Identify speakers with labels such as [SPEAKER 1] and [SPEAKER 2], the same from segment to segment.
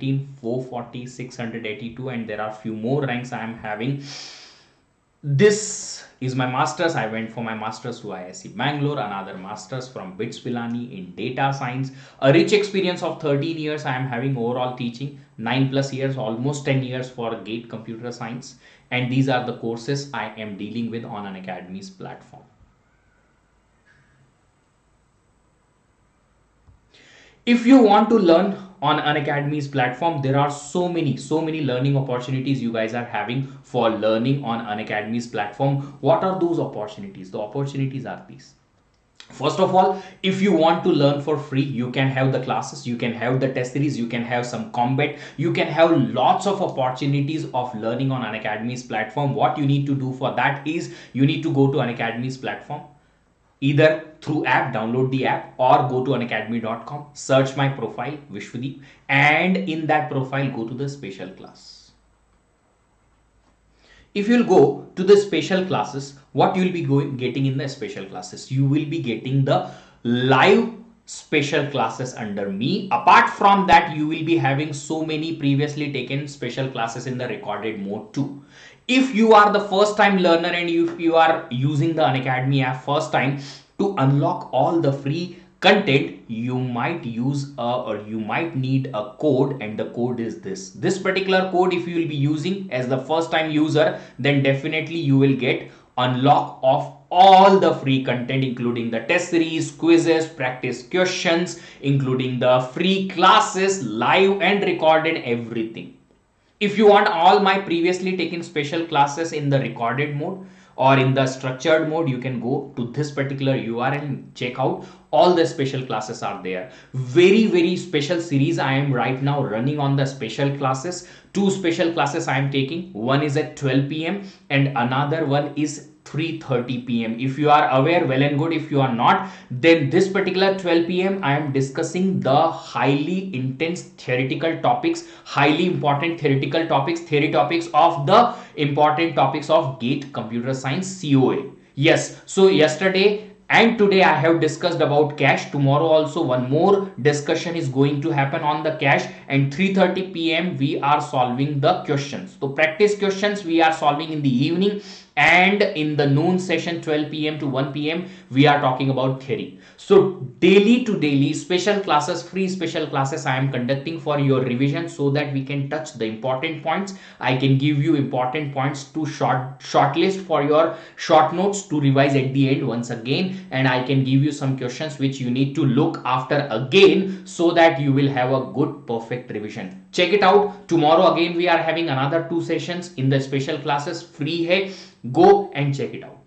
[SPEAKER 1] 419, 440, 682, and there are few more ranks I am having. This is my masters. I went for my masters to IISc Bangalore, another masters from BITS Pilani in data science. A rich experience of 13 years I am having overall teaching, 9+ years, almost 10 years for GATE Computer Science. And these are the courses I am dealing with on Unacademy's platform. If you want to learn on Unacademy's platform, there are so many learning opportunities you guys are having for learning on Unacademy's platform. What are those opportunities? The opportunities are these. First of all, if you want to learn for free, you can have the classes, you can have the test series, you can have some combat, you can have lots of opportunities of learning on Unacademy's platform. What you need to do for that is you need to go to Unacademy's platform, either through app, download the app, or go to unacademy.com, search my profile Vishvadeep, and in that profile go to the special class. If you'll go to the special classes, what you'll be getting in the special classes, you will be getting the live special classes under me. Apart from that, you will be having so many previously taken special classes in the recorded mode too. If you are the first time learner and if you are using the Unacademy app first time, to unlock all the free content, you might use or you might need a code, and the code is this particular code. If you will be using as the first time user, then definitely you will get unlock of all the free content, including the test series, quizzes, practice questions, including the free classes, live and recorded, everything. If you want all my previously taken special classes in the recorded mode or in the structured mode, you can go to this particular URL and check out. All the special classes are there. Very special series I am right now running on the special classes. 2 special classes I am taking. One is at 12 p.m. and another one is 3:30 p.m. If you are aware, well and good. If you are not, then this particular 12 p.m. I am discussing the highly intense theoretical topics, highly important theoretical topics, theory topics of the important topics of GATE Computer Science COA. Yes, so yesterday and today I have discussed about cache. Tomorrow also one more discussion is going to happen on the cache, and 3:30 p.m. we are solving the questions. So practice questions we are solving in the evening, and in the noon session 12 p.m. to 1 p.m. we are talking about theory. So daily to daily special classes, free special classes I am conducting for your revision, so that we can touch the important points. I can give you important points to shortlist for your short notes to revise at the end once again, and I can give you some questions which you need to look after again, so that you will have a good perfect revision. Check it out. Tomorrow again we are having another 2 sessions in the special classes, free hai. Go and check it out.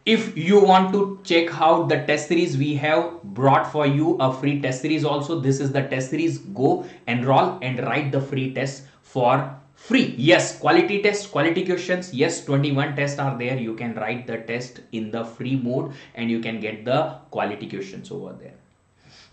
[SPEAKER 1] If you want to check how the test series, we have brought for you a free test series also. This is the test series. Go enroll and write the free test for free. Yes, quality tests, quality questions. Yes, 21 tests are there. You can write the test in the free mode and you can get the quality questions over there.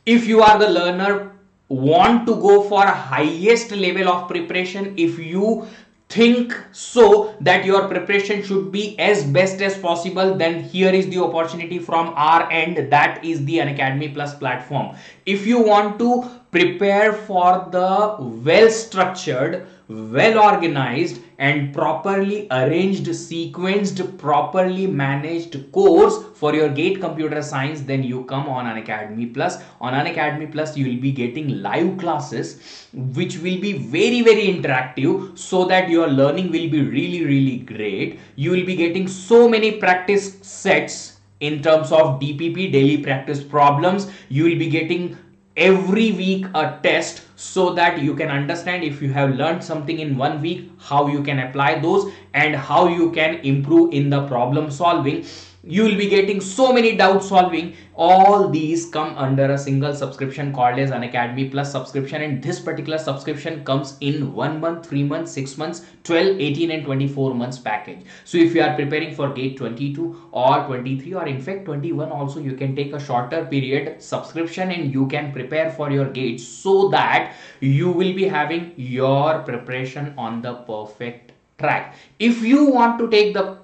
[SPEAKER 1] If you are the learner, want to go for highest level of preparation, if you think so that your preparation should be as best as possible, then here is the opportunity from our end. That is the Unacademy Plus platform. If you want to prepare for the well structured, well organized and properly arranged, sequenced, properly managed course for your GATE Computer Science, then you come on Unacademy Plus. On Unacademy Plus you will be getting live classes which will be very interactive, so that your learning will be really great. You will be getting so many practice sets in terms of DPP, daily practice problems. You will be getting every week a test, so that you can understand if you have learned something in 1 week, how you can apply those and how you can improve in the problem solving. You will be getting so many doubt solving. All these come under a single subscription called as Unacademy Plus subscription, and this particular subscription comes in 1 month, 3 months, 6 months, 12, 18 and 24 months package. So if you are preparing for GATE 22 or 23 or in fact 21 also, you can take a shorter period subscription and you can prepare for your GATE, so that you will be having your preparation on the perfect track. If you want to take the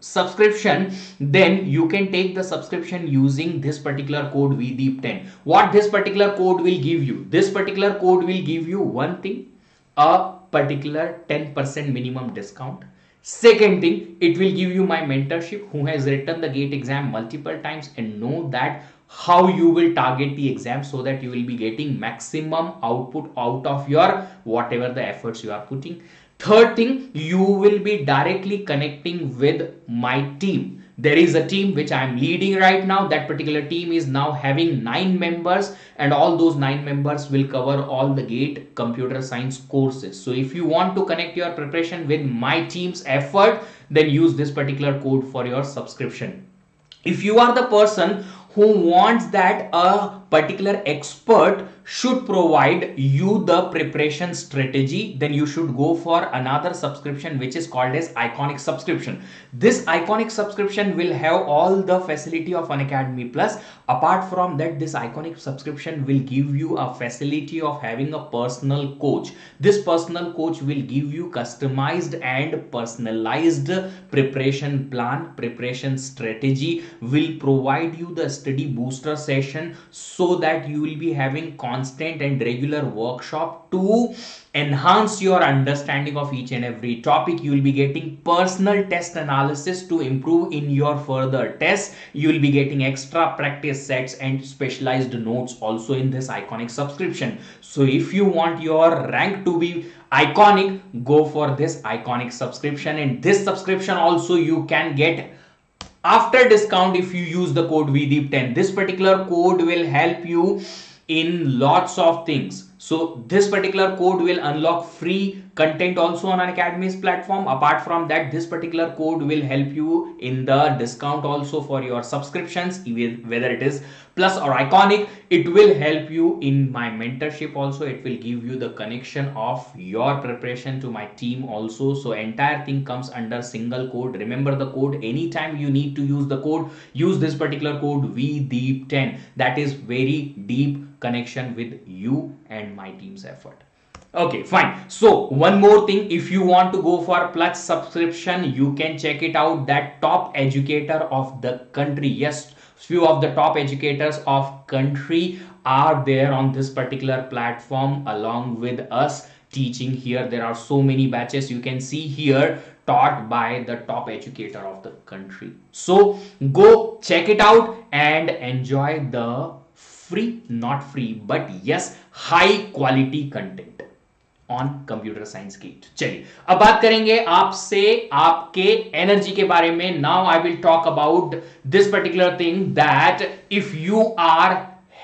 [SPEAKER 1] subscription, then you can take the subscription using this particular code VDeep10. What this particular code will give you? This particular code will give you one thing, a particular 10% minimum discount. Second thing, it will give you my mentorship, who has written the GATE exam multiple times and know that how you will target the exam so that you will be getting maximum output out of your whatever the efforts you are putting. Third thing, you will be directly connecting with my team. There is a team which I am leading right now. That particular team is now having 9 members, and all those 9 members will cover all the GATE computer science courses. So if you want to connect your preparation with my team's effort, then use this particular code for your subscription. If you are the person who wants that a particular expert should provide you the preparation strategy, then you should go for another subscription which is called as Iconic subscription. This Iconic subscription will have all the facility of Unacademy Plus. Apart from that, this Iconic subscription will give you a facility of having a personal coach. This personal coach will give you customized and personalized preparation plan, preparation strategy, will provide you the study booster session so that you will be having constant and regular workshop to enhance your understanding of each and every topic. You will be getting personal test analysis to improve in your further tests. You will be getting extra practice sets and specialized notes also in this Iconic subscription. So if you want your rank to be iconic, go for this Iconic subscription. And this subscription also you can get after discount if you use the code VDeep10. This particular code will help you in lots of things. So this particular code will unlock free content also on Unacademy's platform. Apart from that, this particular code will help you in the discount also for your subscriptions, whether it is Plus or Iconic. It will help you in my mentorship also. It will give you the connection of your preparation to my team also. So entire thing comes under single code. Remember the code. Anytime you need to use the code, use this particular code VDeep10. That is very deep connection with you and my team's effort. Okay, fine. So one more thing, if you want to go for Plus subscription, you can check it out. That top educator of the country, yes, few of the top educators of country are there on this particular platform along with us teaching here. There are so many batches you can see here taught by the top educator of the country. So go check it out and enjoy the free, not free, but yes, high quality content on computer science GATE. चलिए अब बात करेंगे आपसे आपके energy के बारे में। Now I will talk about this particular thing that if you are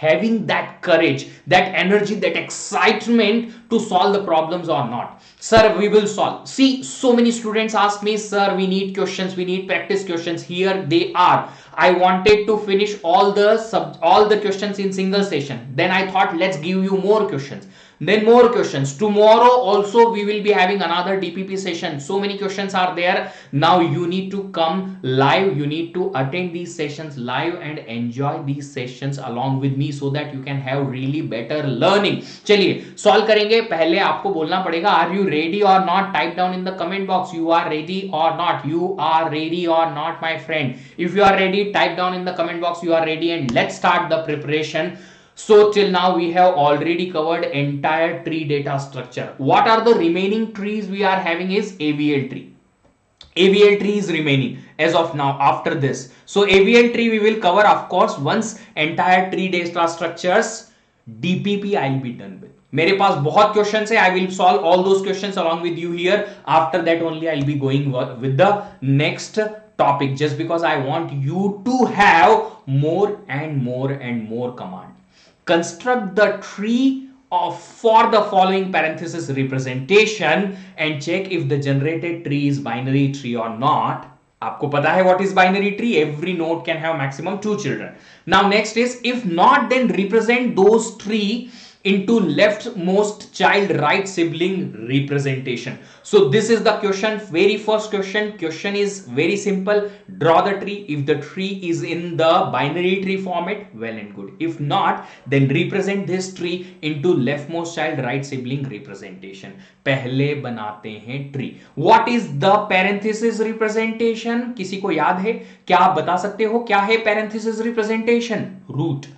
[SPEAKER 1] having that courage, that energy, that excitement to solve the problems or not. Sir, we will solve. See, so many students ask me, sir, we need questions, we need practice questions. Here they are. I wanted to finish all the questions in single session. Then I thought, let's give you more questions. Then more questions. Tomorrow also we will be having another DPP session. So many questions are there. Now you need to come live. You need to attend these sessions live and enjoy these sessions along with me so that you can have really better learning. चलिए solve करेंगे। पहले आपको बोलना पड़ेगा are you ready or not? Type down in the comment box you are ready or not. You are ready or not, my friend. If you are ready, type down in the comment box you are ready and let's start the preparation. So till now we have already covered entire tree data structure. What are the remaining trees we are having is AVL tree. AVL tree is remaining as of now after this. So AVL tree we will cover of course once entire tree data structures DPP I will be done with. मेरे पास बहुत question है. I will solve all those questions along with you here. After that only I will be going with the next topic just because I want you to have more and more and more command. Construct the tree for the following parenthesis representation and check if the generated tree is binary tree or not. आपको पता है what is binary tree? Every node can have maximum 2 children. Now next is if not, then represent those tree into leftmost child right sibling representation. So this is the question. Very first question is very simple. Draw the tree. If the tree is in the binary tree format, well and good. If not, then represent this tree into leftmost child right sibling representation. पहले बनाते हैं tree. What is the parenthesis representation? किसी को याद है? क्या आप बता सकते हो क्या है parenthesis representation? Root.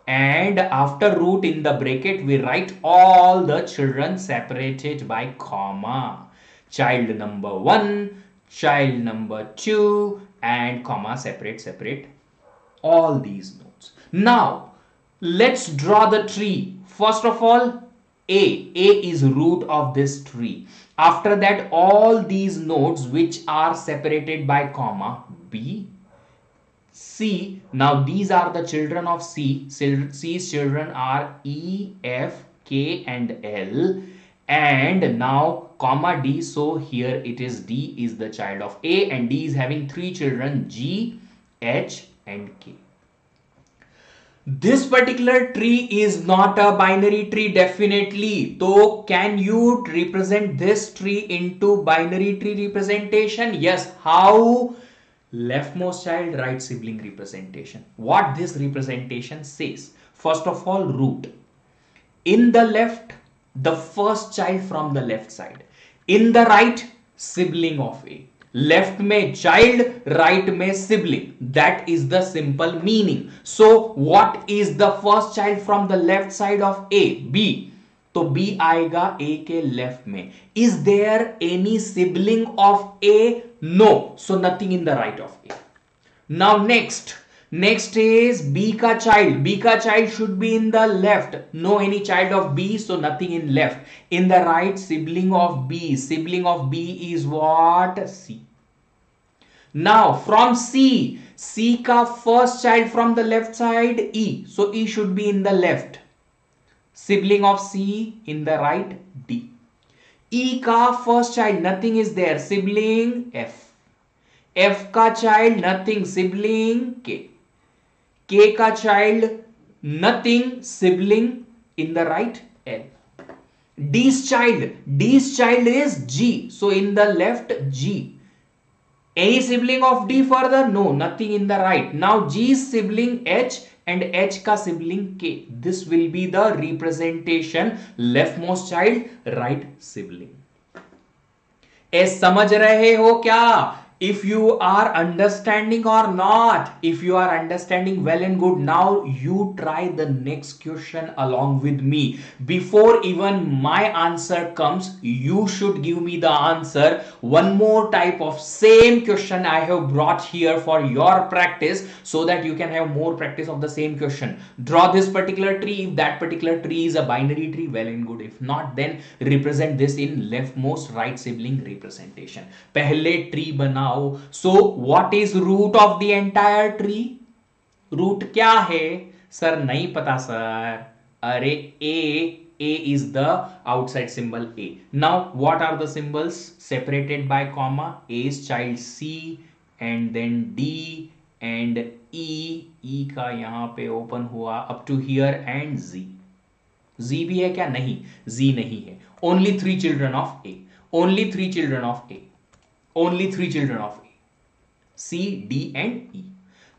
[SPEAKER 1] And after root in the bracket we write all the children separated by comma. Child number 1, child number 2, and comma separate all these nodes. Now let's draw the tree. First of all, a is root of this tree. After that, all these nodes which are separated by comma. B, C. Now these are the children of C. C's children are E, F, K and L, and now comma D. So here it is D is the child of A, and D is having three children G, H and K. This particular tree is not a binary tree, definitely. So can you represent this tree into binary tree representation? Yes. How? Leftmost child right sibling representation. What this representation says? First of all, root. In the left, the first child from the left side. In the right, sibling of A. Left में child, right में sibling. That is the simple meaning. So what is the first child from the left side of A? B. तो B आएगा A के left में. Is there any sibling of A? No. So nothing in the right of A. Now next is B का child. B का child should be in the left. No any child of B, so nothing in left. In the right, sibling of B. Sibling of B is what? C. Now from C का first child from the left side E. So E should be in the left. Sibling of C in the right D. E का first child nothing is there. Sibling F. F का child nothing. Sibling K. K का child nothing. Sibling in the right L. D's child is G. So in the left G. Any sibling of D further? No, nothing in the right. Now G's sibling H and H का sibling K. This will be the representation leftmost child right sibling. समझ रहे हो क्या? If you are understanding or not, if you are understanding, well and good. Now you try the next question along with me. Before even my answer comes, you should give me the answer. One more type of same question I have brought here for your practice, so that you can have more practice of the same question. Draw this particular tree. If that particular tree is a binary tree, well and good. If not, then represent this in leftmost right sibling representation. पहले tree बनाओ. So what is root of the entire tree? Root क्या है? Sir नहीं पता sir. अरे A is the outside symbol A. Now what are the symbols separated by comma? A's child C and then D and E. E का यहाँ पे open हुआ up to here and Z. Z भी है क्या? नहीं. Z नहीं है. Only three children of A. Only three children of A. Only three children of A. C, D and E.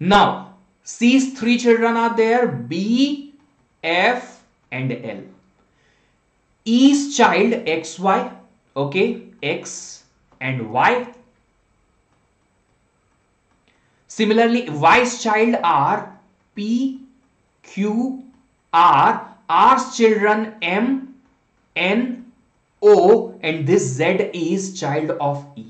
[SPEAKER 1] Now C's three children are there. B, F and L. E's child XY. Okay. X and Y. Similarly, Y's child are P, Q, R. R's children M, N, O, and this Z is child of E.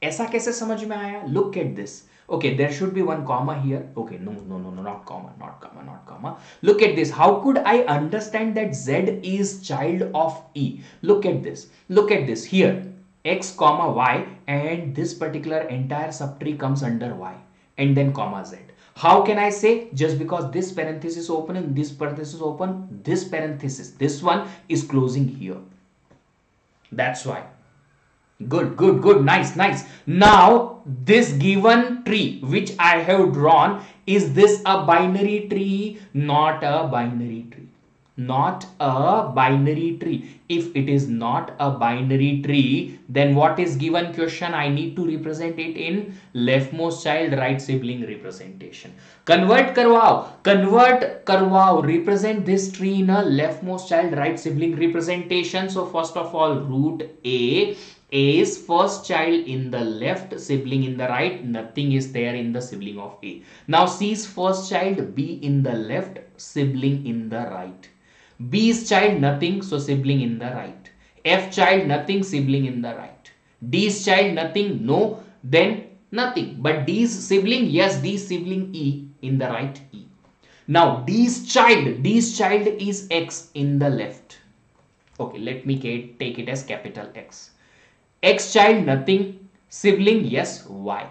[SPEAKER 1] ऐसा कैसे समझ में आया? Look at this. Okay, there should be one comma here. Okay, no, not comma. Look at this. How could I understand that Z is child of E? Look at this. Here, X comma Y, and this particular entire subtree comes under Y, and then comma Z. How can I say? Just because this parenthesis open and this parenthesis open, this one is closing here. That's why. Good. Nice. Now, this given tree which I have drawn, is this a binary tree? Not a binary tree. not a binary tree. If it is not a binary tree, then what is given question? I need to represent it in leftmost child right sibling representation. Convert karwao, represent this tree in a leftmost child right sibling representation. So first of all, root A is first child in the left, sibling in the right, nothing is there in the sibling of A. Now C is first child, B in the left, sibling in the right. B's child nothing, so sibling in the right. F child nothing, sibling in the right. D's child nothing, no, then nothing. But D's sibling, yes, D's sibling E in the right, E. Now D's child is X in the left. Okay, let me take it as capital X. X child nothing, sibling yes, Y.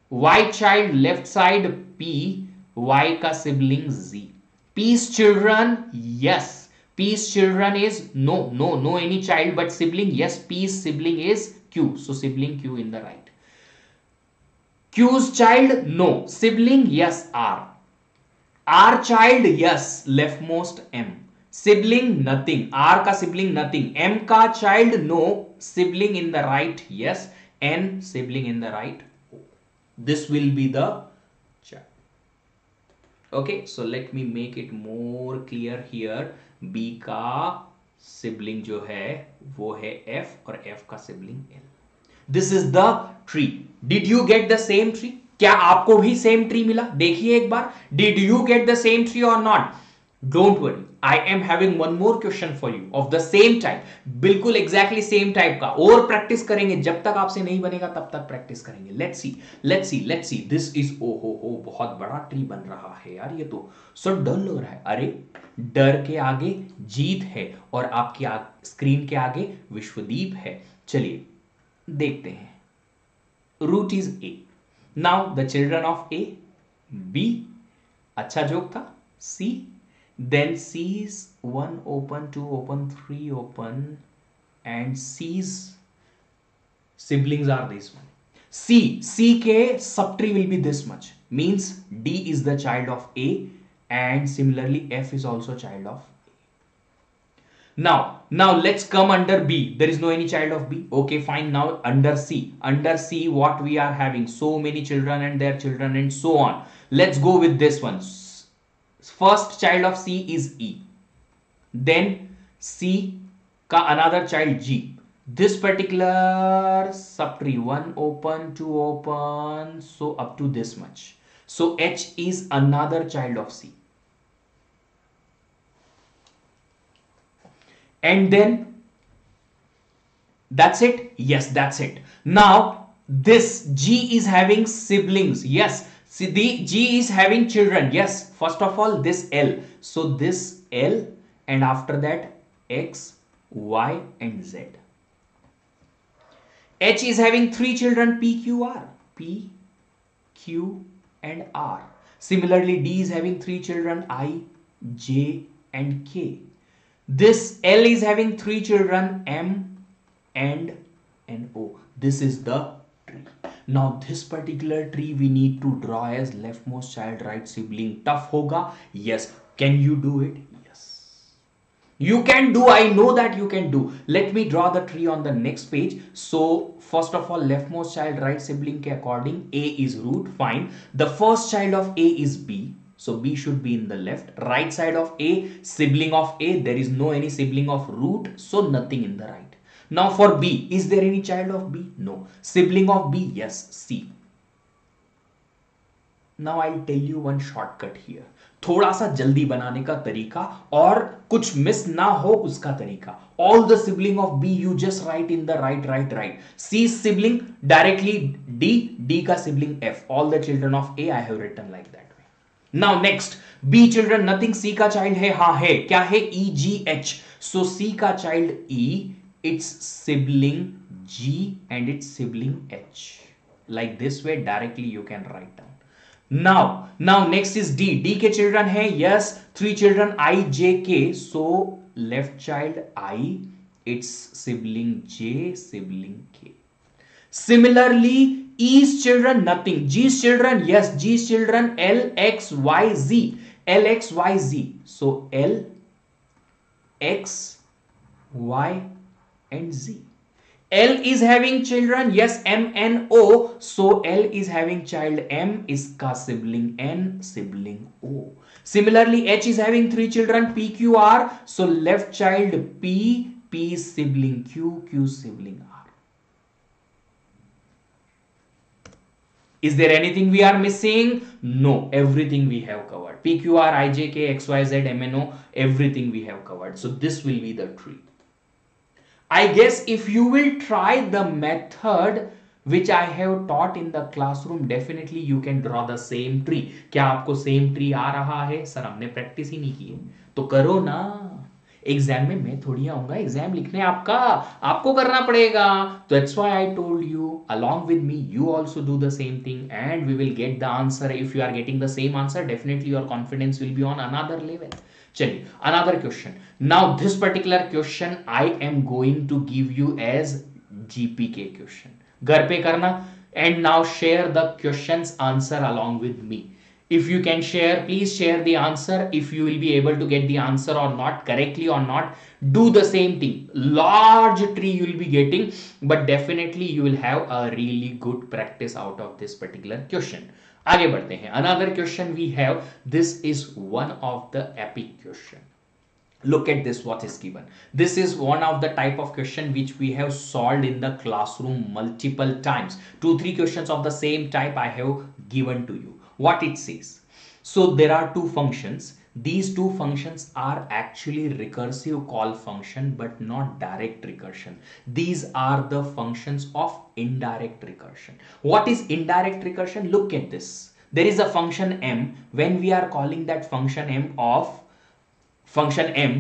[SPEAKER 1] Y child left side P, Y ka sibling Z. P's children, yes. P's children is no any child, but sibling yes, P's sibling is Q, so sibling Q in the right. Q's child no, sibling yes, R. R child yes, leftmost M. Sibling nothing, R ka sibling nothing. M ka child no, sibling in the right yes, N sibling in the right. This will be the child. Okay, so let me make it more clear here. B का sibling जो है वो है F और F का sibling L. This is the tree. Did you get the same tree? क्या आपको भी सेम ट्री मिला? देखिए एक बार. Did you get the same tree or not? Don't worry. I am having one more question for you of the same type. बिल्कुल exactly same type का. और practice करेंगे. जब तक आपसे नहीं बनेगा तब तक प्रैक्टिस करेंगे. Let's see. This is ओ बहुत बड़ा ट्री बन रहा है यार ये तो. सो डर लग रहा है. अरे डर के आगे जीत है और आपकी स्क्रीन के आगे विश्वदीप है. चलिए देखते हैं. Root is A. Now the children of A, B. अच्छा जोक था. C. Then C's 1 open, 2 open, 3 open, and C's siblings are this one. C के subtree will be this much. Means D is the child of A, and similarly F is also child of A. Now let's come under B. There is no any child of B. Okay, fine. Now under C, what we are having? So many children and their children and so on. Let's go with this one. First child of C is E. Then C का another child G. This particular subtree 1 open, 2 open, so up to this much. So H is another child of C. And then that's it. Yes, that's it. Now this G is having siblings. Yes. See, the G is having children. Yes, first of all this L. So this L and after that X, Y and Z. H is having 3 children P, Q, R. P, Q and R. Similarly D is having 3 children I, J and K. This L is having 3 children M and O. This is the tree. Now this particular tree we need to draw as leftmost child right sibling. Tough hoga? Yes. Can you do it? Yes. You can do. I know that you can do. Let me draw the tree on the next page. So first of all, leftmost child right sibling के according A is root. Fine. The first child of A is B. So B should be in the left. Right side of A, sibling of A. There is no any sibling of root. So nothing in the right. Now for B, is there any child of B? No. Sibling of B? Yes, C. Now I'll tell you one shortcut here. थोड़ा सा जल्दी बनाने का तरीका और कुछ miss ना हो उसका तरीका. All the sibling of B you just write in the right. C sibling directly D का sibling F. All the children of A I have written like that way. Now next, B children nothing. C का child है, हाँ है. क्या है? E G H. So C का child E, its sibling G and its sibling H. Like this way directly you can write down. Now next is D. D के children है, yes, 3 children I, J, K. So left child I, its sibling J, sibling K. Similarly E's children nothing. G's children, yes, G's children L, X, Y, Z. L, X, Y, Z. So L, X, Y, and Z. L is having children, yes, M, N, O. So L is having child M, iska sibling N, sibling O. Similarly, H is having 3 children, P, Q, R. So left child P, P sibling Q, Q sibling R. Is there anything we are missing? No, everything we have covered. P, Q, R, I, J, K, X, Y, Z, M, N, O, everything we have covered. So this will be the tree. I guess if you will try the method which I have taught in the classroom, definitely you can draw the same tree. क्या आपको same tree आ रहा है? Sir हमने practice ही नहीं की है, तो करो ना. एग्जाम में मैं थोड़ी आऊंगा एग्जाम लिखने, आपको करना पड़ेगा. तो that's why I told you, along with me you also do the same thing and we will get the answer. If you are getting the same answer, definitely your confidence will be on another level. चलिए, another question. Now this particular question I am going to give you as GPK question. घर पे करना and now share the questions answer along with me. If you can share, please share the answer. If you will be able to get the answer or not, correctly or not, do the same thing. Large tree you will be getting, but definitely you will have a really good practice out of this particular question. आगे बढ़ते हैं. Another question we have. This is one of the epic question. Look at this, what is given. This is one of the type of question which we have solved in the classroom multiple times. 2-3 questions of the same type I have given to you. What it says. So there are two functions. These two functions are actually recursive call function but not direct recursion. These are the functions of indirect recursion. What is indirect recursion? Look at this. There is a function m. When we are calling that function m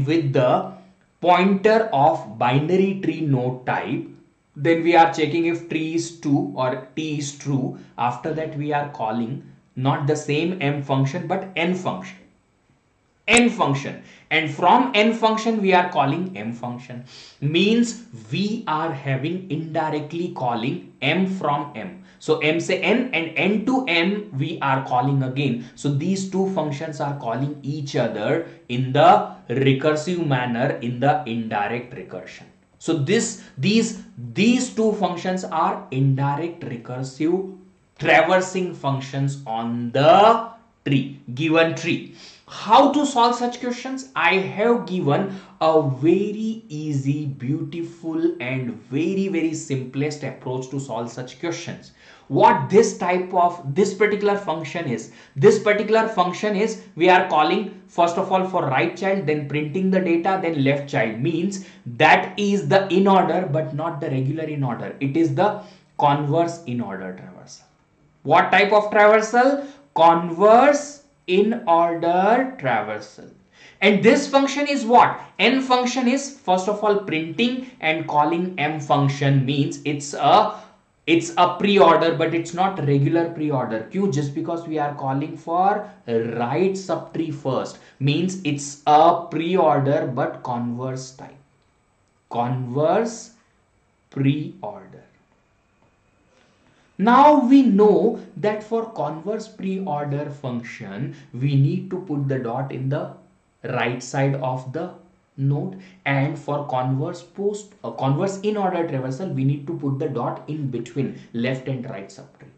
[SPEAKER 1] with the pointer of binary tree node type, then we are checking if tree is true or t is true. After that we are calling not the same m function but n function. And from n function we are calling m function. Means we are having indirectly calling m from m. So m से n and n to m we are calling again. So these two functions are calling each other in the recursive manner in the indirect recursion. So these two functions are indirect recursive traversing functions on the tree, given tree. How to solve such questions? I have given a very easy, beautiful and very simplest approach to solve such questions. What this particular function is? This particular function is, we are calling first of all for right child, then printing the data, then left child. Means that is the in order but not the regular in order. It is the converse in order traversal. What type of traversal? Converse in order traversal. And this function is what? N function is first of all printing and calling m function. Means it's a pre-order but it's not regular pre-order. Q, just because we are calling for right subtree first, means it's a pre-order but converse type. Converse pre-order. Now we know that for converse pre-order function, we need to put the dot in the right side of the node, and for converse in order traversal, we need to put the dot in between left and right subtree.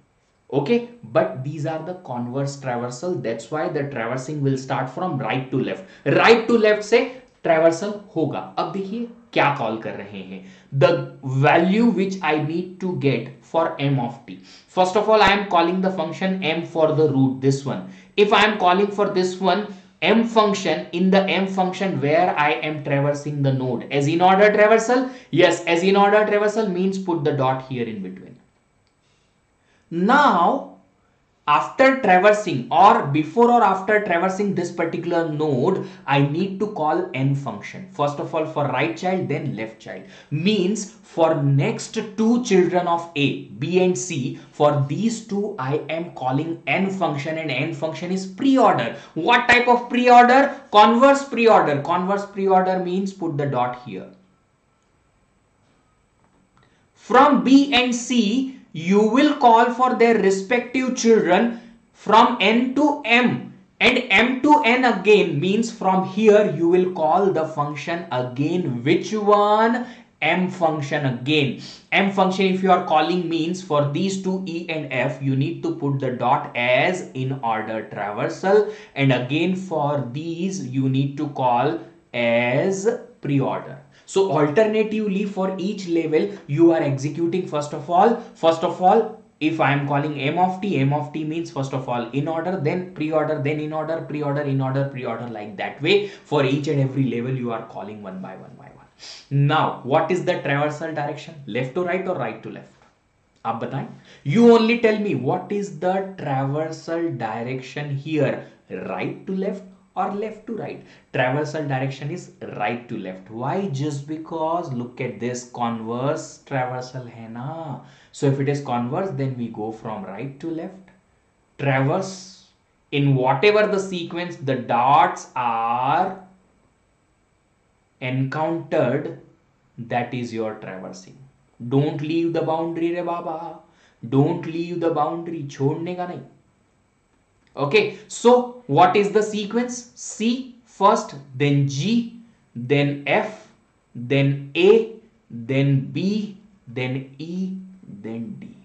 [SPEAKER 1] Okay, but these are the converse traversal. That's why the traversing will start from right to left. Right to left से traversal होगा. अब देखिए क्या call कर रहे हैं. The value which I need to get for m of t. First of all, I am calling the function m for the root, this one. If I am calling for this one m function, in the m function where I am traversing the node, as in order traversal? Yes, as in order traversal means put the dot here in between. Now after traversing or before or after traversing this particular node, I need to call n function. First of all for right child, then left child. Means for next two children of A, B and C, for these two I am calling n function, and n function is pre-order. What type of pre-order? Converse pre-order. Converse pre-order means put the dot here. From B and C, you will call for their respective children from n to m. And m to n again means from here you will call the function again. Which one? M function again. M function if you are calling means for these two E and F you need to put the dot as in order traversal, and again for these you need to call as pre-order. So alternatively for each level you are executing first of all if I am calling m of t means first of all in order, then pre-order, then in order, pre-order, in order, pre-order, like that way. For each and every level you are calling one by one. Now what is the traversal direction? Left to right or right to left? आप बताएं. You only tell me what is the traversal direction here, right to left or left to right? Traversal direction is right to left. Why? Just because look at this, converse traversal hai na. So if it is converse, then we go from right to left. Traverse in whatever the sequence the dots are encountered, that is your traversing. Don't leave the boundary re baba. Don't leave the boundary. छोड़ने का नहीं. Okay, so what is the sequence? C first, then G, then F, then A, then B, then E, then D.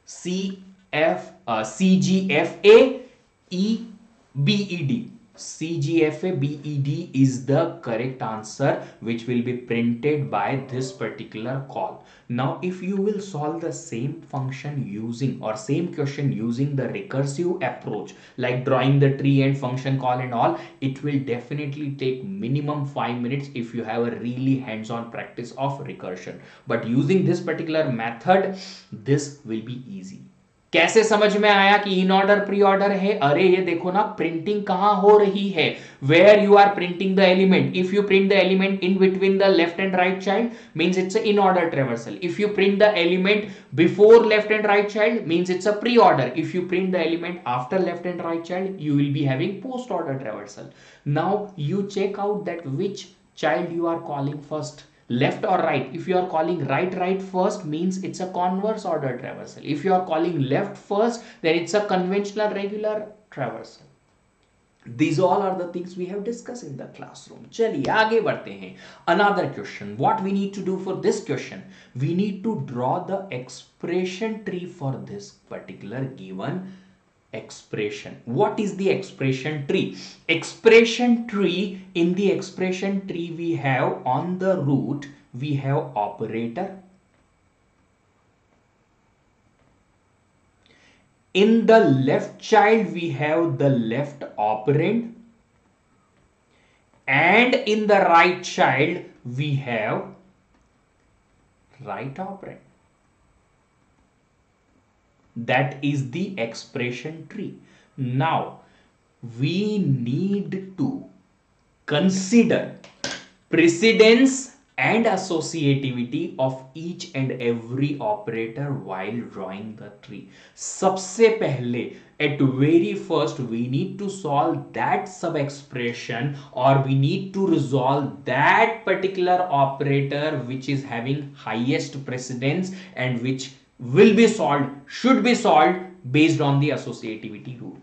[SPEAKER 1] C G F A E B E D. C G F A B E D is the correct answer which will be printed by this particular call. Now if you will solve the same function using or same question using the recursive approach, like drawing the tree and function call and all, it will definitely take minimum 5 minutes if you have a really hands-on practice of recursion. But using this particular method, this will be easy. कैसे समझ में आया कि in order pre order है? अरे ये देखो ना, प्रिंटिंग कहां हो रही है, where you are printing the element. If you print the element in between the left and right child means it's in order traversal. If you print the element before left and right child means it's a pre order. If you print the element after left and right child you will be having post order traversal. Now you check out that which child you are calling first, left or right. If you are calling right first means it's a converse order traversal. If you are calling left first, then it's a conventional regular traversal. These all are the things we have discussed in the classroom. चलिए आगे बढ़ते हैं. Another question. What we need to do for this question? We need to draw the expression tree for this particular given expression. What is the expression tree? Expression tree, in the expression tree we have on the root we have operator. In the left child we have the left operand, and in the right child we have right operand. That is the expression tree. Now we need to consider precedence and associativity of each and every operator while drawing the tree. सबसे पहले at very first we need to solve that sub expression, or we need to resolve that particular operator which is having highest precedence and which will be solved, should be solved based on the associativity rule.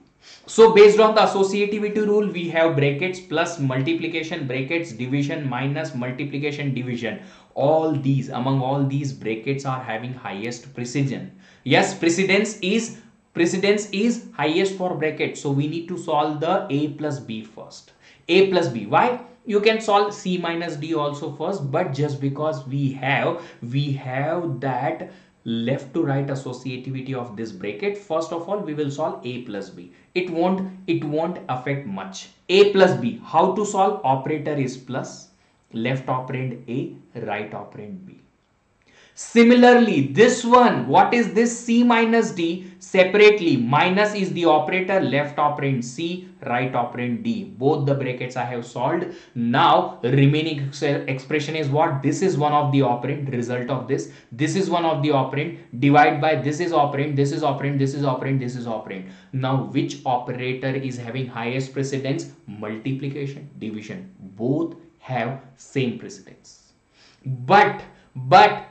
[SPEAKER 1] So based on the associativity rule we have brackets plus multiplication, brackets division minus multiplication division. All these, among all these brackets are having highest precision. Yes, precedence is highest for bracket. So we need to solve the a plus b first. A plus b. Why? You can solve c minus d also first, but just because we have that left to right associativity of this bracket, first of all we will solve a plus b. It won't affect much. A plus b, how to solve? Operator is plus, left operand a, right operand b. Similarly, this one, what is this? C minus D. Separately, minus is the operator, left operand C, right operand D. Both the brackets I have solved. Now, remaining expression is what? This is one of the operand, result of this. This is one of the operand, divide by this is operand, this is operand, this is operand, this is operand. Now, which operator is having highest precedence? Multiplication, division. Both have same precedence. But But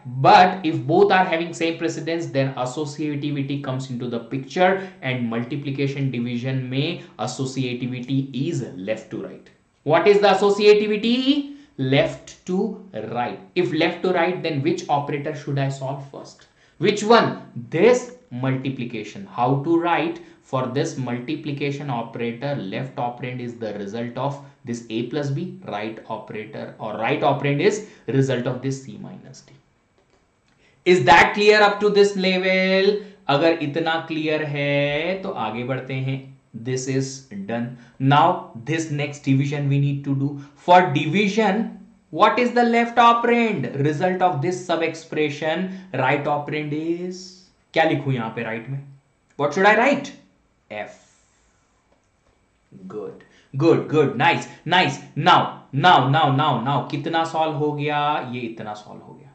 [SPEAKER 1] if both are having same precedence, then associativity comes into the picture, and multiplication division में associativity is left to right. What is the associativity? Left to right. If left to right, then which operator should I solve first? Which one? This multiplication. How to write? For this multiplication operator, left operand is the result of this a plus b, right operator or right operand is result of this c minus d. Is that clear up to this level? अगर इतना clear है तो आगे बढ़ते हैं. This is done. Now this next division we need to do. For division, what is the left operand? Result of this sub expression. Right operand is, क्या लिखूं यहां पे right में? What should I write? F. Good, good, good, nice, nice. Now कितना solve हो गया? ये इतना सॉल्व हो गया.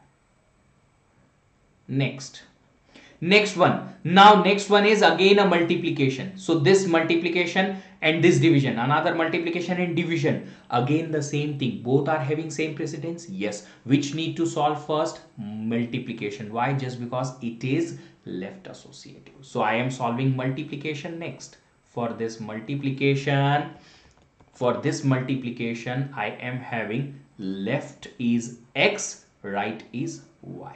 [SPEAKER 1] Next one. Now next one is again a multiplication. So this multiplication and this division, another multiplication and division, again the same thing. Both are having same precedence. Yes. Which need to solve first? Multiplication. Why? Just because it is left associative. So I am solving multiplication next. For this multiplication, I am having left is x, right is y.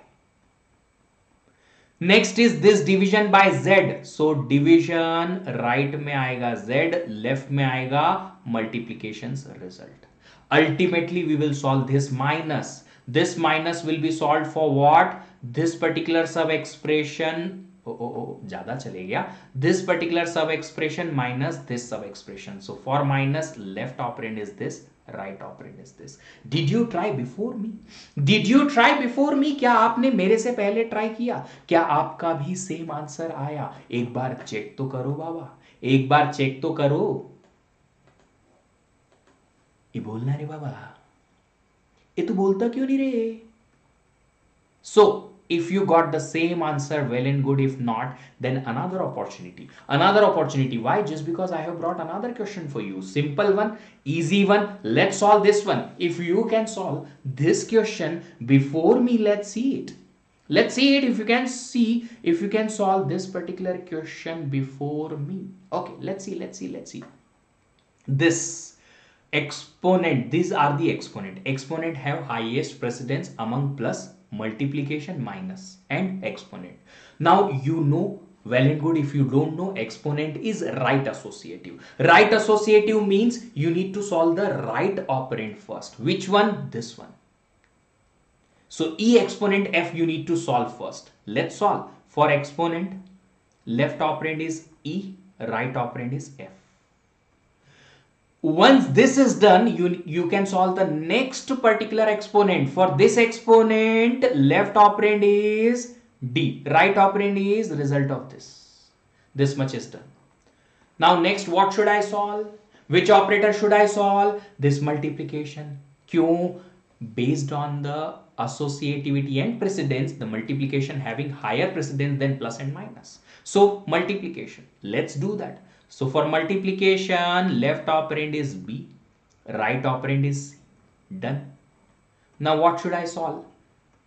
[SPEAKER 1] Next is this division by z. So division right में आएगा z, left में आएगा multiplication's result. Ultimately we will solve this minus. This minus will be solved for what? This particular sub expression. ज़्यादा चले गया. This particular sub expression minus this sub expression. So for minus, left operand is this, right operand is this. Did you try before me? क्या आपने मेरे से पहले try किया? क्या आपका भी सेम आंसर आया? एक बार चेक तो करो बाबा, एक बार चेक तो करो. ये बोलना रे बाबा, ये तू बोलता क्यों नहीं रे? So if you got the same answer, well and good. If not, then another opportunity. Why? Just because I have brought another question for you. Simple one, easy one. Let's solve this one. If you can solve this question before me, let's see it. If you can solve this particular question before me. Okay, let's see. This exponent, these are the exponent. Exponent have highest precedence among plus, multiplication, minus and exponent. Now you know well and good. If you don't know, exponent is right associative. Right associative means you need to solve the right operand first. Which one? This one. So e exponent f you need to solve first. Let's solve. For exponent, left operand is e, right operand is f. Once this is done, you can solve the next particular exponent. For this exponent, left operand is d, right operand is result of this. This much is done. Now next, what should I solve? Which operator should I solve? This multiplication. क्यों? Based on the associativity and precedence, the multiplication having higher precedence than plus and minus. So multiplication. Let's do that. So for multiplication, left operand is b, right operand is c. Done. Now what should I solve?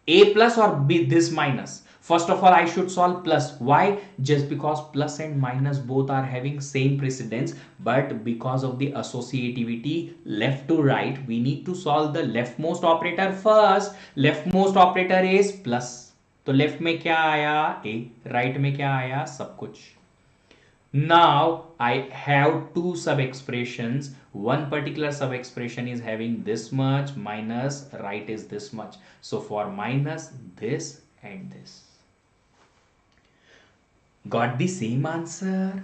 [SPEAKER 1] A plus or b, this minus? First of all, I should solve plus. Why? Just because plus and minus both are having same precedence, but because of the associativity left to right, we need to solve the leftmost operator first. Leftmost operator is plus. तो left में क्या आया? A. Right में क्या आया? सब कुछ. Now I have two sub-expressions. One particular sub-expression is having this much, minus right is this much. So for minus, this and this. Got the same answer?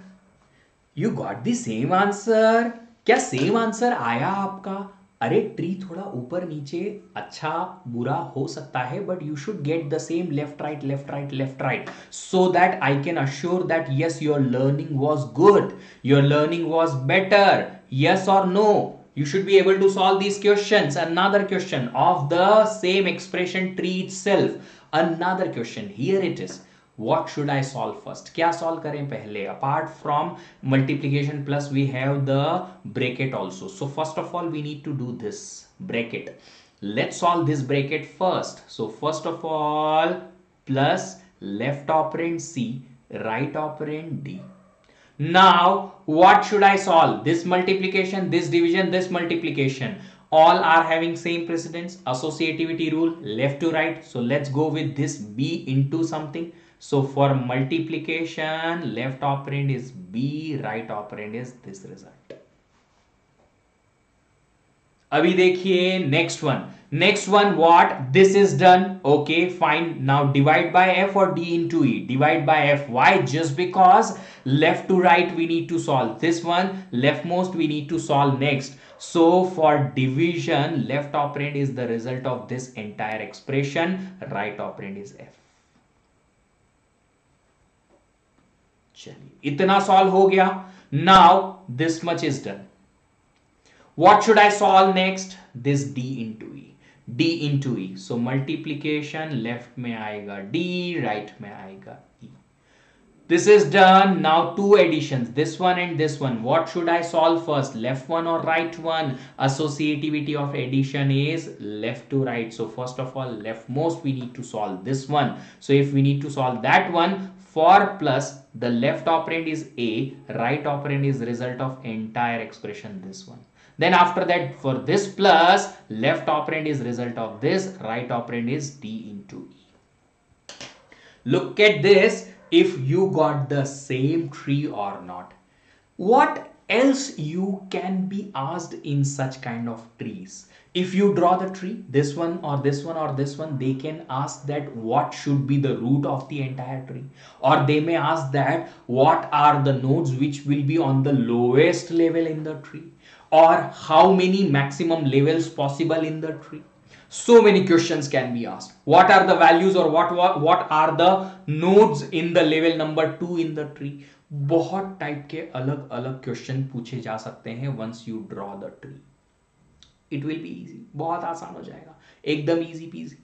[SPEAKER 1] You got the same answer? क्या same answer आया आपका? अरे tree थोड़ा ऊपर नीचे अच्छा बुरा हो सकता है, but you should get the same left right so that I can assure that yes, your learning was good, your learning was better. Yes or no? You should be able to solve these questions. Another question of the same expression tree itself. Another question. Here it is. What should I solve first? क्या solve करें पहले? Apart from multiplication plus, we have the bracket also. So first of all, we need to do this bracket. Let's solve this bracket first. So first of all, plus left operand C, right operand D. Now, what should I solve? This multiplication, this division, this multiplication. All are having same precedence. Associativity rule, left to right. So let's go with this B into something. So for multiplication, left operand is B, right operand is this result. अभी देखिए next one what this is done. Okay, fine. Now divide by f or d into e. Divide by f. Why? Just because left to right we need to solve this one, leftmost we need to solve next. So for division, left operand is the result of this entire expression, right operand is f. चलिए इतना solve हो गया. Now this much is done. What should I solve next? This d into e. D into e. So multiplication left में आएगा d, right में आएगा e. This is done. Now two additions, this one and this one. What should I solve first? Left one or right one? Associativity of addition is left to right. So first of all, leftmost we need to solve this one. So if we need to solve that one, for plus the left operand is a, right operand is result of entire expression this one. Then after that, for this plus, left operand is result of this, right operand is d into e. Look at this, if you got the same tree or not. What else you can be asked in such kind of trees? If you draw the tree, this one or this one or this one, they can ask that what should be the root of the entire tree. Or they may ask that what are the nodes which will be on the lowest level in the tree. Or how many maximum levels possible in the tree. So many questions can be asked. What are the values or what are the nodes in the level number 2 in the tree. बहुत type के अलग अलग question पूछे जा सकते हैं once you draw the tree. It will be easy. बहुत आसान हो जाएगा, एकदम easy peasy.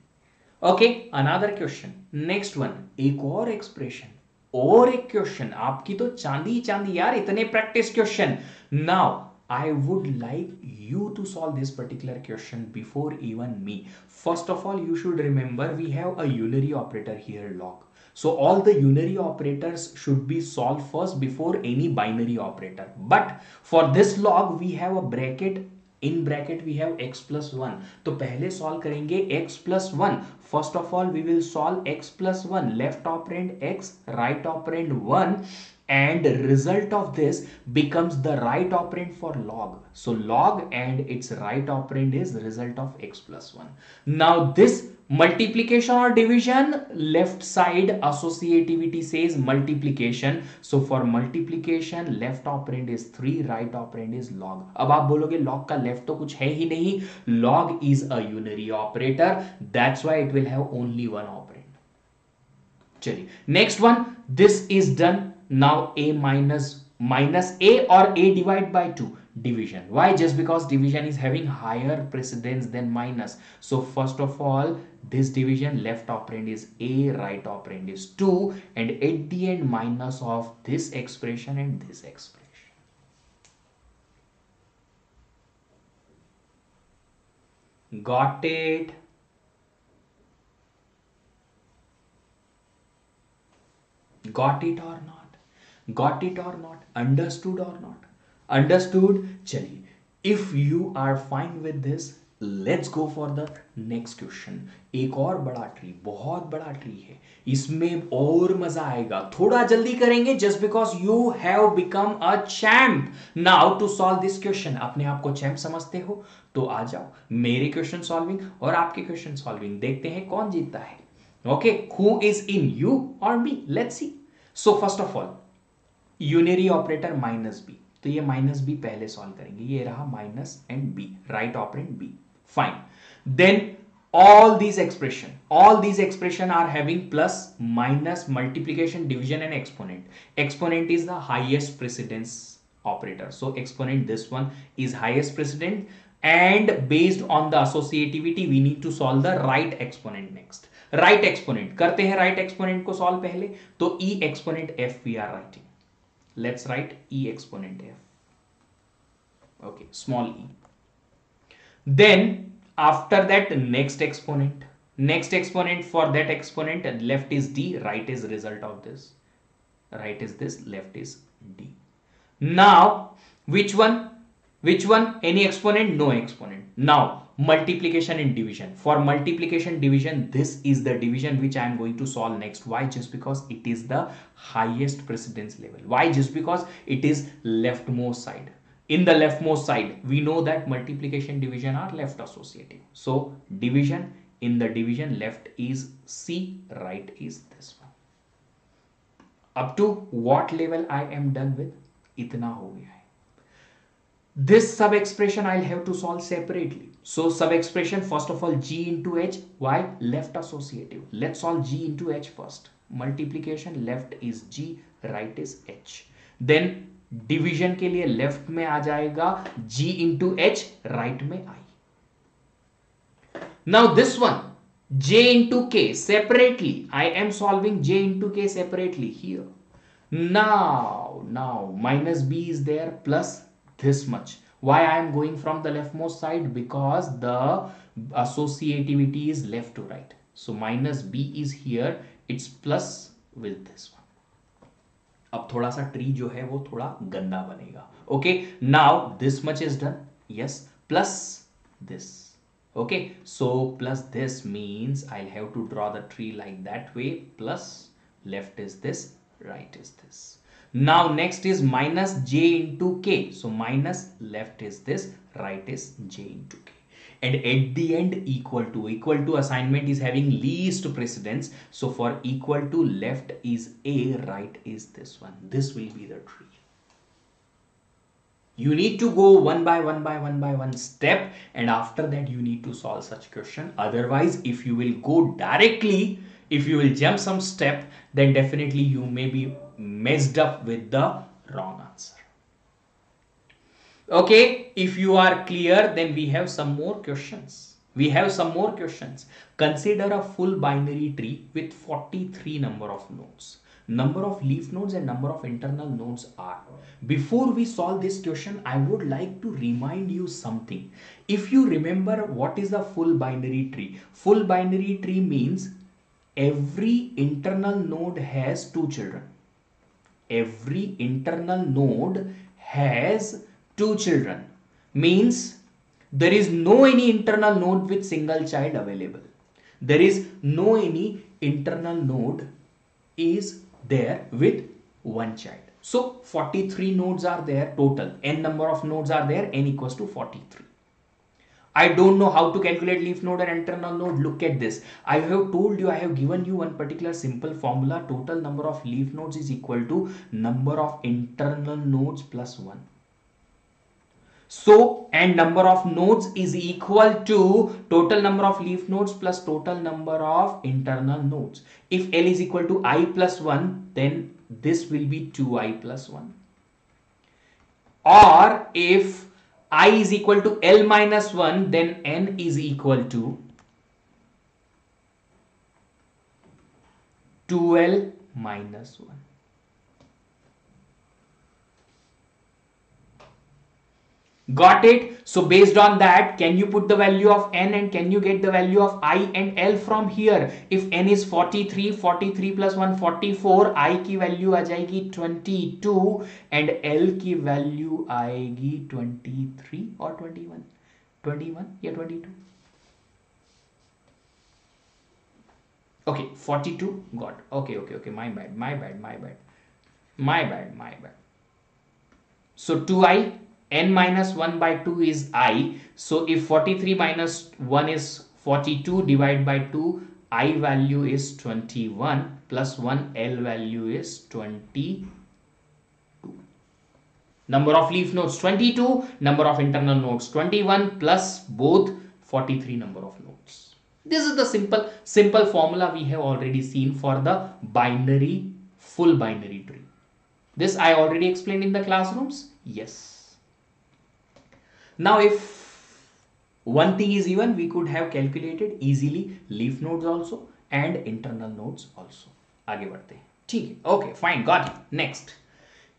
[SPEAKER 1] Okay, another question. Next one, एक और एक्सप्रेशन और एक क्वेश्चन. आपकी तो चांदी चांदी यार, इतने practice question. Now I would like you to solve this particular question before even me. First of all, you should remember we have a unary operator here, log. So all the unary operators should be solved first before any binary operator. But for this log, we have a bracket. In bracket we have x plus 1. तो पहले solve करेंगे x plus 1. First of all, we will solve x plus 1. Left operand x, right operand 1. And result of this becomes the right operand for log. So log and its right operand is result of x plus 1. Now this multiplication or division, left side associativity says multiplication. So for multiplication, left operand is 3, right operand is log. अब आप बोलोगे log का left तो कुछ है ही नहीं. Log is a unary operator. That's why it will have only one operand. चलिए next one, this is done. Now a minus a or a divided by 2, division. Why? Just because division is having higher precedence than minus. So first of all, this division, left operand is a, right operand is 2, and at the end minus of this expression and this expression. Got it? Got it or not? Got it or not? Understood or not? Understood? चलिए, if you are fine with this, let's go for the next question. एक और बड़ा tree, बहुत बड़ा tree है, इसमें और मजा आएगा. थोड़ा जल्दी करेंगे just because you have become a champ now to solve this question. अपने आप को चैंप समझते हो तो आ जाओ, मेरे क्वेश्चन सॉल्विंग और आपके क्वेश्चन सॉल्विंग, देखते हैं कौन जीतता है. Okay, who is in, you or me? Let's see. So first of all, unary operator minus B, तो ये माइनस बी पहले सॉल्व करेंगे. ये रहा minus and B, right operand B. Fine. Then all these expression are having plus, minus, multiplication, division and exponent. Exponent is the highest precedence operator. So exponent, this one is highest precedent, and based on the associativity we need to solve the right exponent next. Right exponent करते हैं, right exponent को solve पहले. तो e exponent f we are writing. Let's write e exponent f. Okay, small e. Then After that, next exponent, for that exponent, left is d, right is result of this, right is this, left is d. Now which one, any exponent, no exponent. Now multiplication and division. For multiplication division, this is the division which I am going to solve next. Why? Just because it is the highest precedence level. Why? Just because it is leftmost side. In the leftmost side, we know that multiplication division are left associative. So division, in the division, left is C, right is this one. Up to what level I am done with? इतना हो गया है. This sub expression I'll have to solve separately. So sub expression, first of all, g into h. Why? Left associative. Let's solve g into h first. Multiplication, left is g, right is h. Then division के लिए left में आ जाएगा g into h, right में I. Now this one, j into k separately. I am solving j into k separately here. Now minus b is there plus this much. Why I am going from the leftmost side? Because the associativity is left to right. So minus b is here, it's plus with this one. अब थोड़ा सा tree जो है वो थोड़ा गंदा बनेगा. Okay, now this much is done. Yes, plus this. Okay, so plus this means I'll have to draw the tree like that way. Plus left is this, right is this. Now next is minus j into k. So minus left is this, right is j into k. And at the end, equal to assignment is having least precedence. So for equal to, left is a, right is this one. This will be the tree. You need to go one by one step, and after that you need to solve such question. Otherwise, if you will go directly, if you will jump some step, then definitely you may be messed up with the wrong answer. Okay, if you are clear, then we have some more questions. Consider a full binary tree with 43 number of nodes. Number of leaf nodes and number of internal nodes are. Before we solve this question, I would like to remind you something. If you remember, what is a full binary tree? Full binary tree means every internal node has two children. Every internal node has two children. Means there is no any internal node with single child available. There is no any internal node is there with one child. So 43 nodes are there total. N number of nodes are there. N equals to 43. I don't know how to calculate leaf node and internal node. Look at this. I have told you, I have given you one particular simple formula. Total number of leaf nodes is equal to number of internal nodes plus 1. So, and number of nodes is equal to total number of leaf nodes plus total number of internal nodes. If L is equal to I plus 1, then this will be 2I plus 1. Or if I is equal to L minus 1, then N is equal to 2L minus 1. Got it? So based on that, can you put the value of N and can you get the value of I and L from here? If N is 43, 43 plus 1, 44, I की value आ जाएगी 22 and L की value आएगी 23 or 21? 21 या 22? Okay, 42 got. Okay, my bad. So 2I, N minus 1 by 2 is I. So if 43 minus 1 is 42, divide by 2, I value is 21 plus 1, L value is 22. Number of leaf nodes 22, number of internal nodes 21 plus both 43 number of nodes. This is the simple formula we have already seen for the binary, full binary tree. This I already explained in the classrooms. Yes. Now if one thing is even, we could have calculated easily leaf nodes also and internal nodes also. आगे बढ़ते हैं. ठीक है. Okay, fine, got it. Next,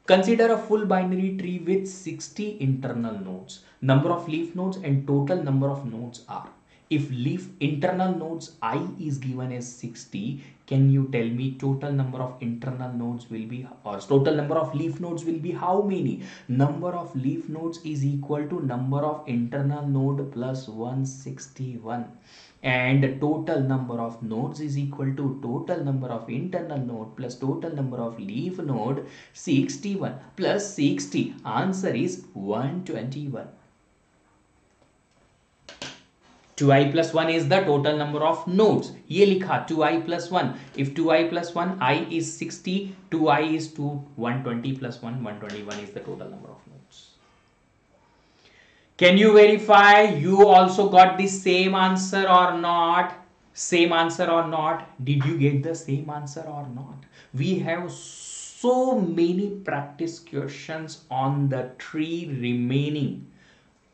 [SPEAKER 1] consider a full binary tree with 60 internal nodes. Number of leaf nodes and total number of nodes are. If leaf internal nodes I is given as 60, can you tell me total number of internal nodes will be, or total number of leaf nodes will be how many? Number of leaf nodes is equal to number of internal node plus 161, and total number of nodes is equal to total number of internal node plus total number of leaf node. 61 plus 60, answer is 121. 2i plus 1 is the total number of nodes. ये लिखा 2i plus 1. If 2i plus 1, I is 60, 2i is 2, 120 plus 1, 121 is the total number of nodes. Can you verify you also got the same answer or not? Same answer or not? Did you get the same answer or not? We have so many practice questions on the tree remaining.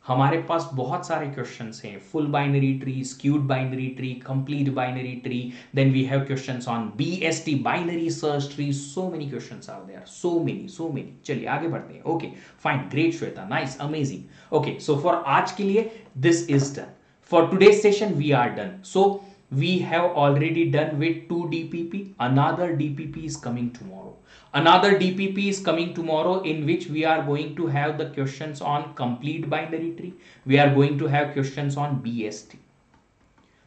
[SPEAKER 1] हमारे पास बहुत सारे questions हैं, full binary tree, skewed binary tree, complete binary tree, then we have questions on BST, binary search tree. So many questions are there, so many. चलिए आगे बढ़ते हैं. Okay fine, great Shweta, nice, amazing. Okay so for आज के लिए this is done. For today's session we are done. So we have already done with 2 DPP. Another DPP is coming tomorrow. Another DPP is coming tomorrow, in which we are going to have the questions on complete binary tree. We are going to have questions on BST.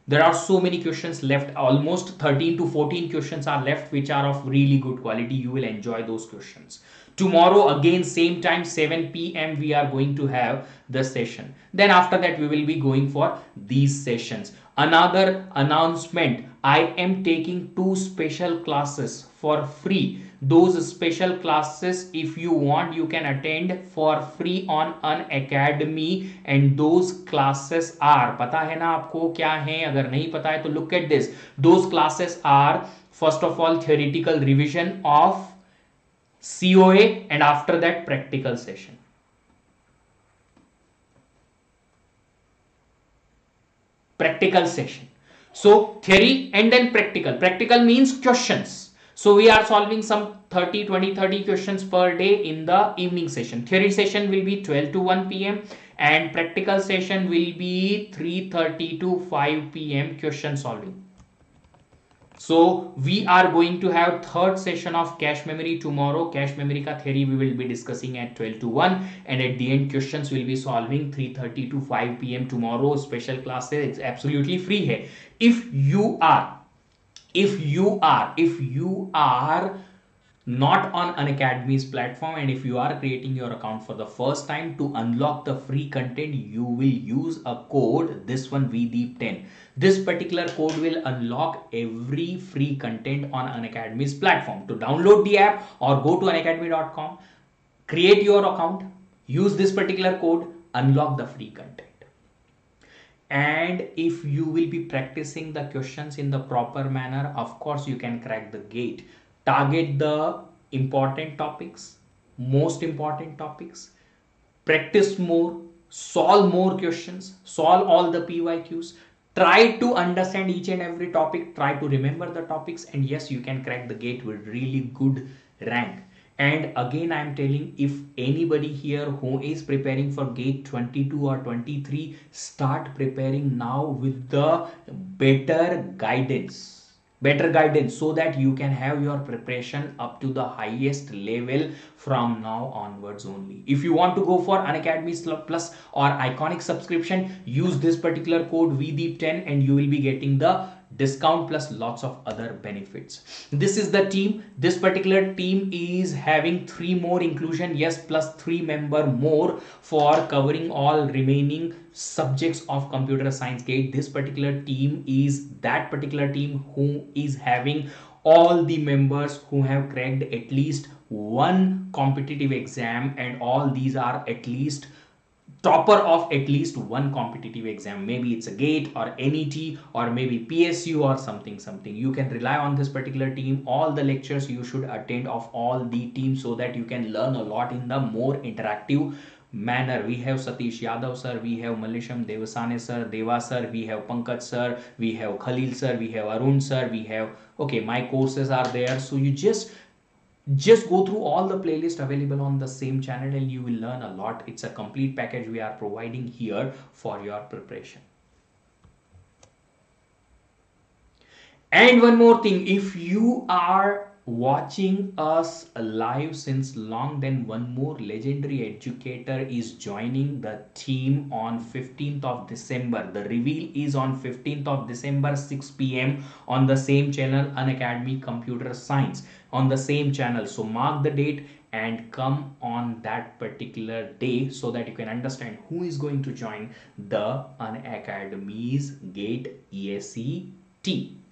[SPEAKER 1] There are so many questions left. Almost 13 to 14 questions are left, which are of really good quality. You will enjoy those questions. Tomorrow again same time 7 p.m. we are going to have the session. Then after that we will be going for these sessions. Another announcement, I am taking 2 special classes for free. Those special classes, if you want, you can attend for free on Unacademy, and those classes are, पता है ना आपको क्या है? अगर नहीं पता है तो look at this. Those classes are, first of all, theoretical revision of COA, and after that practical session. Practical session. So theory and then practical. Practical means questions. So we are solving some 30 questions per day in the evening session. Theory session will be 12 to 1 p.m. and practical session will be 3:30 to 5 p.m. question solving. So we are going to have third session of cache memory tomorrow. Cache memory ka theory we will be discussing at 12 to 1, and at the end questions will be solving 3:30 to 5 p.m. tomorrow. Special classes, it's absolutely free hai. If you are not on Unacademy's platform, and if you are creating your account for the first time, to unlock the free content you will use a code, this one Vishvadeep10. This particular code will unlock every free content on Unacademy's platform. To download the app or go to unacademy.com, create your account, use this particular code, unlock the free content. And if you will be practicing the questions in the proper manner, of course you can crack the gate. Target the important topics, most important topics, practice more, solve more questions, solve all the PYQs, try to understand each and every topic, try to remember the topics, and yes, you can crack the gate with really good rank. And again I am telling, if anybody here who is preparing for gate 22 or 23, start preparing now with the better guidance, so that you can have your preparation up to the highest level from now onwards only. If you want to go for Unacademy Plus or Iconic subscription, use this particular code Vishvadeep10 and you will be getting the discount plus lots of other benefits. This is the team. This particular team is having 3 more inclusion, yes, plus 3 member more for covering all remaining subjects of computer science gate. This particular team is that particular team who is having all the members who have cracked at least one competitive exam, and all these are at least topper of at least one competitive exam. Maybe it's a GATE or NET or maybe PSU or something. You can rely on this particular team. All the lectures you should attend of all the teams, so that you can learn a lot in the more interactive manner. We have Satish Yadav sir, we have Malisham Devasane sir, Deva sir, we have Pankaj sir, we have Khalil sir, we have Arun sir, we have, okay, my courses are there. So you just go through all the playlists available on the same channel and you will learn a lot. It's a complete package we are providing here for your preparation. And one more thing, if you are watching us live since long, then one more legendary educator is joining the team on 15th of December. The reveal is on 15th of December, 6 p.m. on the same channel, Unacademy Computer Science, on the same channel. So mark the date and come on that particular day so that you can understand who is going to join the Unacademy's Gate ESE team.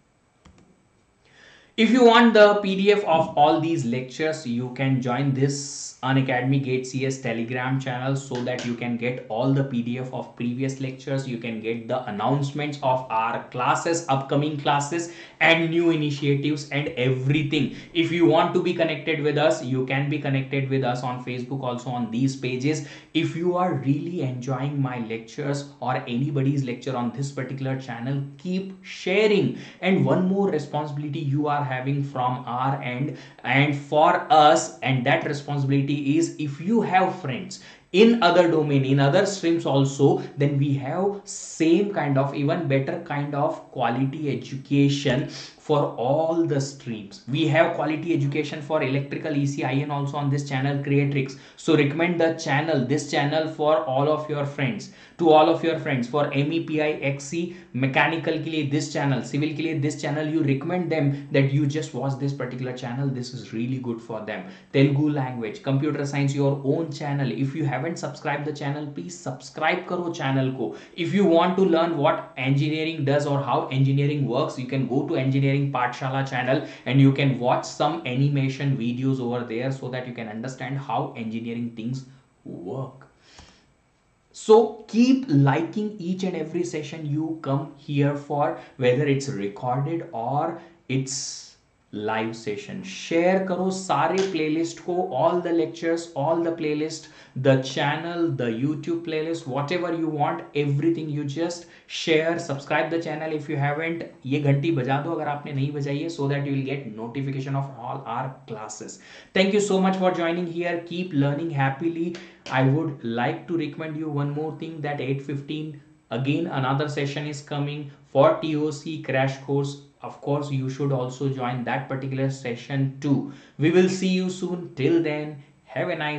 [SPEAKER 1] If you want the PDF of all these lectures, you can join this Unacademy Gate CS Telegram channel so that you can get all the PDF of previous lectures. You can get the announcements of our classes, upcoming classes, and new initiatives and everything. If you want to be connected with us, you can be connected with us on Facebook, also on these pages. If you are really enjoying my lectures or anybody's lecture on this particular channel, keep sharing. And one more responsibility you are having from our end and for us, and that responsibility is, if you have friends in other domain, in other streams also, then we have same kind of, even better kind of quality education for all the streams. We have quality education for electrical, ECI, and also on this channel Creatrix. So recommend the channel, this channel, for all of your friends, to all of your friends. For MEPI, XC, mechanical के लिए this channel, civil के लिए this channel, you recommend them that you just watch this particular channel. This is really good for them. Telugu language, computer science, your own channel. If you haven't subscribed the channel, please subscribe करो channel को. If you want to learn what engineering does or how engineering works, you can go to engineering Pathshala channel and you can watch some animation videos over there so that you can understand how engineering things work. So keep liking each and every session you come here for, whether it's recorded or it's live session. Share karo sare playlist ko, all the lectures, all the playlist, the channel, the YouTube playlist, whatever you want, everything you just share. Subscribe the channel if you haven't. ये घंटी बजा दो अगर आपने नहीं बजाई है, so that you will get notification of all our classes. Thank you so much for joining here. Keep learning happily. I would like to recommend you one more thing, that 8:15 again another session is coming for TOC crash course. Of course, you should also join that particular session too. We will see you soon. Till then, have a nice